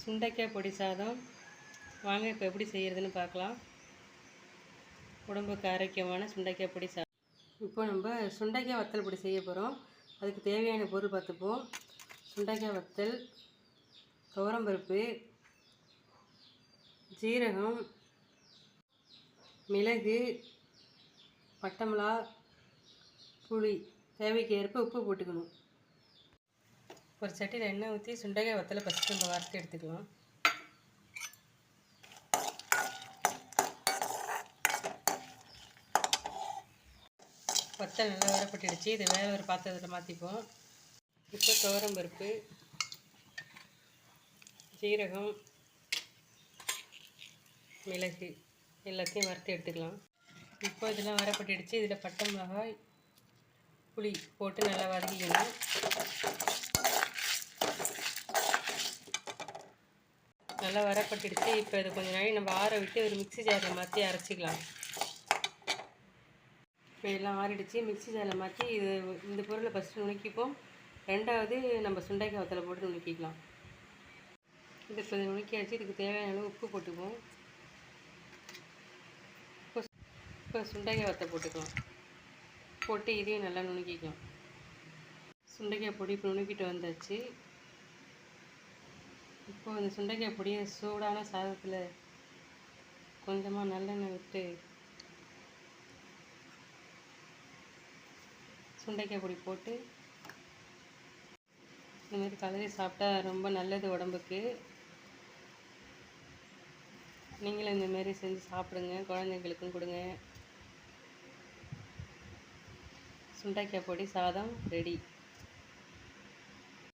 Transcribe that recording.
சுண்டைக்காய் பொடி சாதம் வாங்க இப்போ எப்படி செய்கிறதுன்னு பார்க்கலாம். உடம்புக்கு ஆரோக்கியமான சுண்டைக்காய் பொடி சாதம். இப்போ நம்ம சுண்டைக்காய் வத்தல் பொடி செய்ய போகிறோம். அதுக்கு தேவையான பொருள் பார்த்துப்போம். சுண்டைக்காய் வத்தல், துவரம்பருப்பு, ஜீரகம், மிளகு, பட்டை மிளகா, புளி, தேவைக்கு ஏற்ப உப்பு போட்டுக்கணும். ஒரு சட்டியில் எண்ணெய் ஊற்றி சுண்டைக்காய் வத்தலை ஃபஸ்ட்டு நம்ம வறுத்து எடுத்துக்கலாம். வத்தல் நல்லா வரப்பட்டுடுச்சு. இது வேறு ஒரு பாத்திரத்தில் மாற்றிப்போம். இப்போ துவரம்பருப்பு, ஜீரகம், மிளகு எல்லாத்தையும் வறுத்து எடுத்துக்கலாம். இப்போ இதெல்லாம் வரப்பட்டுடுச்சு. இதில் பட்டை மிளகாய், புளி போட்டு நல்லா வதக்கிக்கணும். நல்லா வரப்பட்டுடுச்சு. இப்போ இது கொஞ்சம் நாளைக்கு நம்ம ஆற விட்டு ஒரு மிக்ஸி ஜாரில் மாற்றி அரைச்சிக்கலாம். இப்போ எல்லாம் ஆறிடுச்சு. மிக்ஸி ஜாரில் மாற்றி இந்த பொருளை ஃபஸ்ட்டு நுணுக்கிப்போம். ரெண்டாவது நம்ம சுண்டைக்காய் வத்தலை போட்டு நுணுக்கிக்கலாம். இது இப்போ நுணுக்கியாச்சு. இதுக்கு தேவையான அளவு உப்பு போட்டுக்குவோம். இப்போ சுண்டைக்காய் வத்தல் போட்டுக்கலாம். போட்டு இதையும் நல்லா நுணுக்கிக்கலாம். சுண்டைக்காய் பொடி இப்போ நுணுக்கிட்டு வந்தாச்சு. இப்போ இந்த சுண்டைக்காய் பொடியை சூடான சாதத்தில் கொஞ்சமாக நல்லெண்ணெய் விட்டு சுண்டைக்காய் பொடி போட்டு இந்தமாரி கலரி சாப்பிட்டா ரொம்ப நல்லது உடம்புக்கு. நீங்களும் இந்தமாரி செஞ்சு சாப்பிடுங்க, குழந்தைங்களுக்கும் கொடுங்க. சுண்டைக்காய் பொடி சாதம் ரெடி.